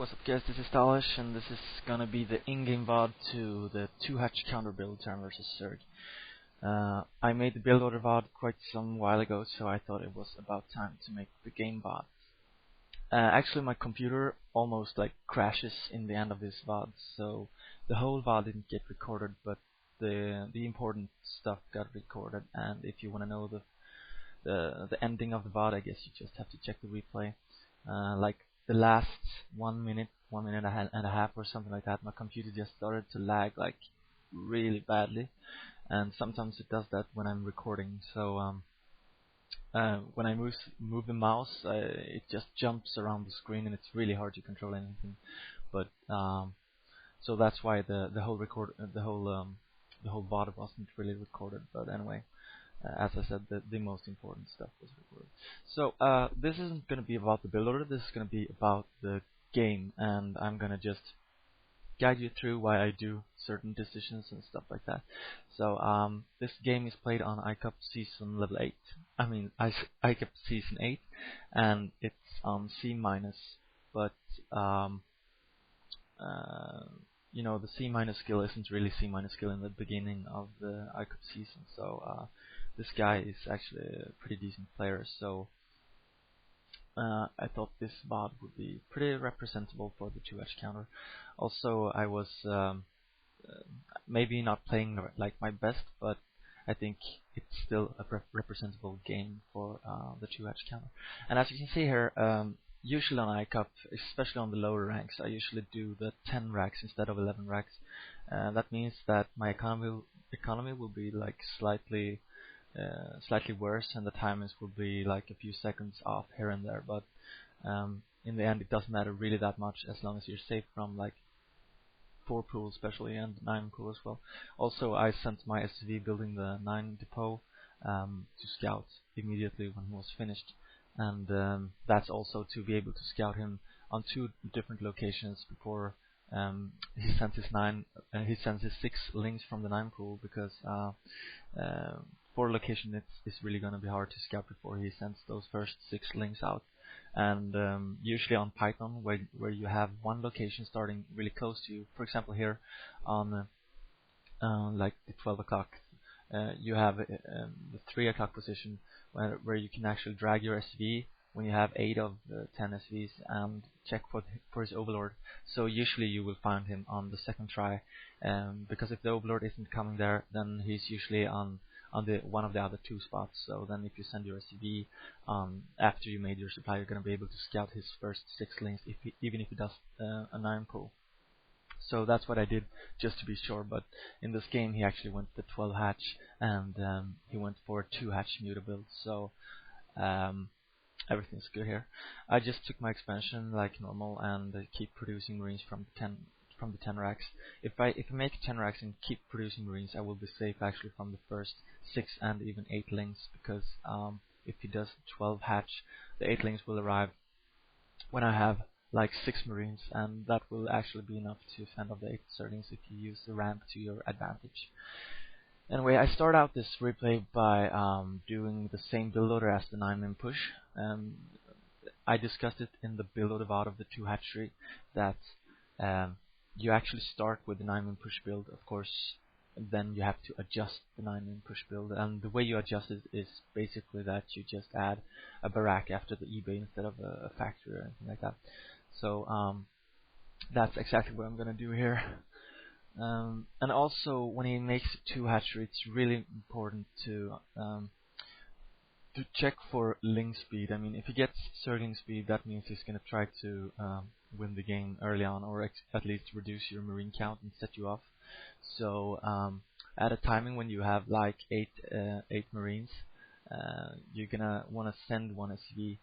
What's up guys, this is Talish, and this is gonna be the in-game VOD to the 2-hatch counter build Terran vs Zerg. I made the build order VOD quite some while ago, so I thought it was about time to make the game VOD. Actually my computer almost crashes in the end of this VOD, so the whole VOD didn't get recorded, but the important stuff got recorded, and if you wanna know the ending of the VOD, I guess you just have to check the replay. Like the last 1 minute, 1 minute and a half or something like that, my computer just started to lag really badly, and sometimes it does that when I'm recording. So when I move the mouse, it just jumps around the screen, and it's really hard to control anything. But so that's why the whole VOD wasn't really recorded. But anyway. As I said, the most important stuff was recorded. So this isn't going to be about the build order, this is going to be about the game, and I'm going to just guide you through why I do certain decisions and stuff like that. So this game is played on ICUP season level 8. I mean ICUP season 8, and it's on C-, but you know, the C- skill isn't really C- skill in the beginning of the ICUP season, so this guy is actually a pretty decent player, so I thought this VOD would be pretty representable for the 2-hatch counter. Also, I was maybe not playing like my best, but I think it's still a representable game for the 2-hatch counter. And as you can see here, usually on ICUP, especially on the lower ranks, I usually do the 10 racks instead of 11 racks. That means that my economy will be slightly worse, and the timings will be a few seconds off here and there. But in the end, it doesn't matter really that much as long as you're safe from 4 pool especially, and 9 pool as well. Also, I sent my SCV building the 9 depot to scout immediately when he was finished. And that's also to be able to scout him on 2 different locations before he sends his 6 links from the 9 pool, because 4 location it's really going to be hard to scout before he sends those first 6 links out. And usually on Python, where you have 1 location starting really close to you, for example here on the 12 o'clock, you have the 3 o'clock position where you can actually drag your SV when you have 8 of the 10 SVs and check for his overlord. So usually you will find him on the 2nd try, because if the overlord isn't coming there, then he's usually on the one of the other 2 spots. So then if you send your SCV after you made your supply, you're going to be able to scout his first 6 links, even if he does a 9 pull. So that's what I did, just to be sure. But in this game he actually went the 12 hatch, and he went for a 2-hatch Muta build. So everything's good here. I just took my expansion like normal and keep producing marines from the 10 racks. If I make 10 racks and keep producing marines, I will be safe actually from the first 6 and even 8 links, because if he does 12 hatch, the 8 links will arrive when I have 6 marines, and that will actually be enough to fend off the 8 Zerglings if you use the ramp to your advantage. Anyway, I start out this replay by doing the same build order as the 9-man push. I discussed it in the build order VOD of the 2-hatch tree that you actually start with the 9-man push build. Of course, then you have to adjust the 9-man push build, and the way you adjust it is basically that you just add a barrack after the eBay instead of a factory or anything like that. So that's exactly what I'm gonna do here. And also, when he makes 2-hatchery, it's really important to check for link speed. I mean, if he gets Zergling speed, that means he's gonna try to win the game early on, or at least reduce your marine count and set you off. So at a timing when you have 8 marines, you're gonna want to send 1 SV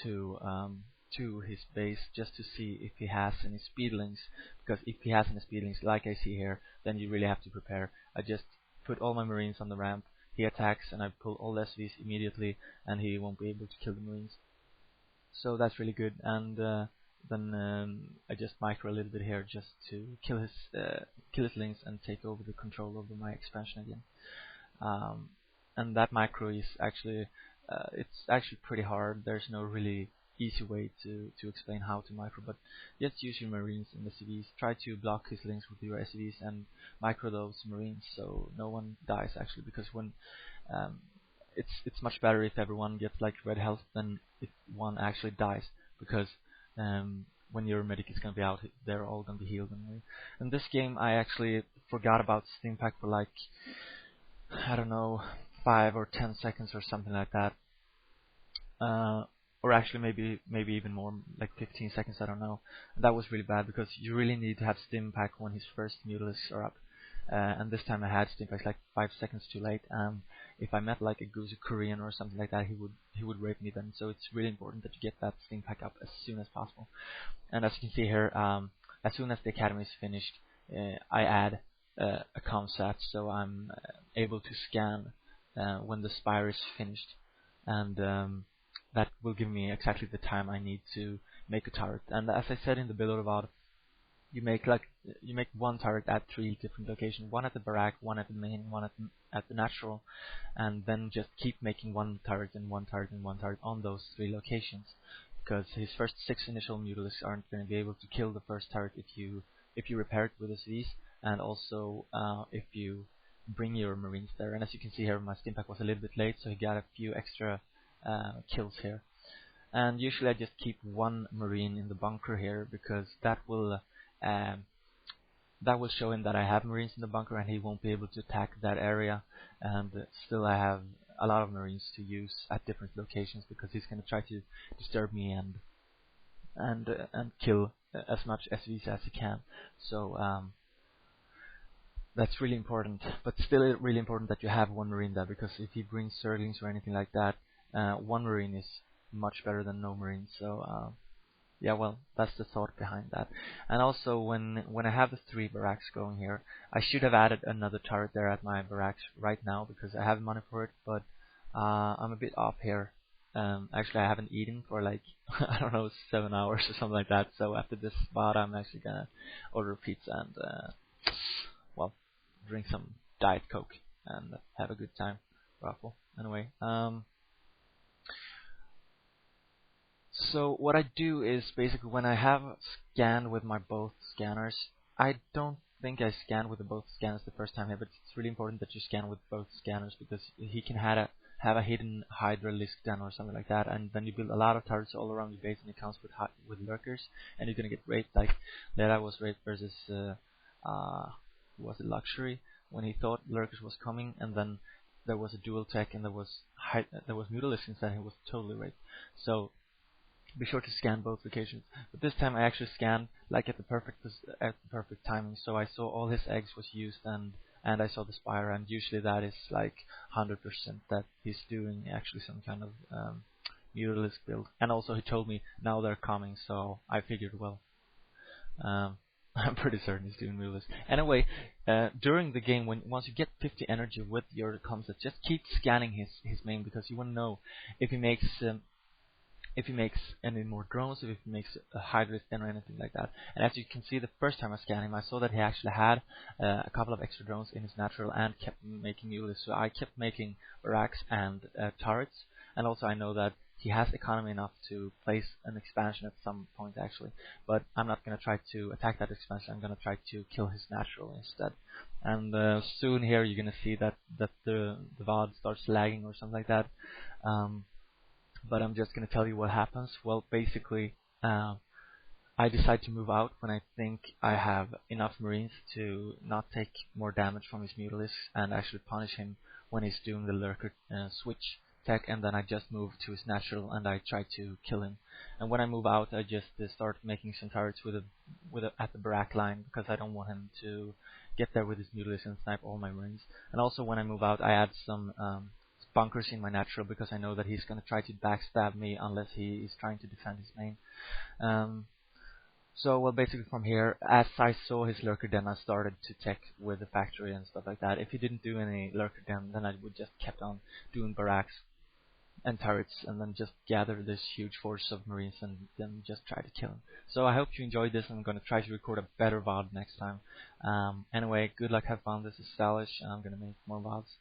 to his base just to see if he has any speed links, because if he has any speed links like I see here, then you really have to prepare. I just put all my marines on the ramp, he attacks, and I pull all the SVs immediately, and he won't be able to kill the marines. So that's really good. And then I just micro a little bit here just to kill his links and take over the control over my expansion again. And that micro is actually it's actually pretty hard. There's no really easy way to explain how to micro, but just use your Marines and SCVs. Try to block his links with your SCVs and micro those Marines so no one dies actually, because when it's much better if everyone gets like red health than if one actually dies, because when your medic is gonna be out, they're all gonna be healed anyway. In this game, I actually forgot about Stim Pack for like, I don't know, 5 or 10 seconds or something like that. Or actually maybe even more, like 15 seconds, I don't know. And that was really bad because you really need to have Stim Pack when his first mutilisks are up. And this time I had Stim Pack like 5 seconds too late. If I met like a Guzu Korean or something like that, he would rape me then. So it's really important that you get that Stim Pack up as soon as possible. And as you can see here, as soon as the academy is finished, I add a ComSat, so I'm able to scan when the spire is finished, and that will give me exactly the time I need to make a turret. And as I said in the builder VOD, you make one turret at 3 different locations: one at the barrack, one at the main, one at the natural, and then just keep making one turret and one turret and one turret on those 3 locations. Because his first 6 initial mutilisks aren't going to be able to kill the first turret if you repair it with SVs, and also if you bring your Marines there. And as you can see here, my Stim Pack was a little bit late, so he got a few extra kills here. And usually I just keep one Marine in the bunker here, because that will show him that I have Marines in the bunker and he won't be able to attack that area. And still I have a lot of Marines to use at different locations, because he's going to try to disturb me and kill as much SVs as he can. So that's really important, but still really important that you have one Marine there, because if he brings Zerglings or anything like that, one Marine is much better than no Marine. So yeah, well, that's the thought behind that. And also, when I have the 3 barracks going here, I should have added another turret there at my barracks right now, because I have money for it, but I'm a bit off here. Actually, I haven't eaten for like, I don't know, 7 hours or something like that, so after this spot, I'm actually gonna order pizza and, well, drink some Diet Coke and have a good time. Raffle. Anyway, so what I do is basically, when I have scanned with my both scanners, I don't think I scanned with the both scanners the first time here, but it's really important that you scan with both scanners, because he can have a hidden Hydra Lisk den or something like that, and then you build a lot of turrets all around your base, and it counts with lurkers, and you're gonna get raped. Like that, I was raped versus was it Luxury, when he thought lurkers was coming, and then there was a dual tech, and there was mutilisks instead, and he was totally raped. So be sure to scan both locations. But this time I actually scanned like at the perfect timing, so I saw all his eggs was used, and I saw the spire, and usually that is like 100% that he's doing actually some kind of mutalisk build. And also he told me now they're coming, so I figured, well, I'm pretty certain he's doing mutalisk. Anyway, during the game, once you get 50 energy with your concept, just keep scanning his main, because you want to know if he makes any more drones, if he makes a Hydra Den or anything like that. And as you can see, the first time I scanned him, I saw that he actually had a couple of extra drones in his natural and kept making mutilisks. So I kept making barracks and turrets. And also I know that he has economy enough to place an expansion at some point actually. But I'm not going to try to attack that expansion. I'm going to try to kill his natural instead. And soon here you're going to see that the VOD starts lagging or something like that. But I'm just going to tell you what happens. Well, basically, I decide to move out when I think I have enough Marines to not take more damage from his mutilisks, and actually punish him when he's doing the lurker switch tech, and then I just move to his natural and I try to kill him. And when I move out, I just start making some turrets at the barrack line, because I don't want him to get there with his mutilisks and snipe all my Marines. And also when I move out, I add some bunkers in my natural, because I know that he's going to try to backstab me unless he is trying to defend his main. So well, basically from here, as I saw his lurker den, I started to tech with the factory and stuff like that. If he didn't do any lurker den, then I would just kept on doing barracks and turrets, and then just gather this huge force of Marines and then just try to kill him. So I hope you enjoyed this, and I'm going to try to record a better VOD next time. Anyway, good luck, have fun. This is Stalish, and I'm going to make more VODs.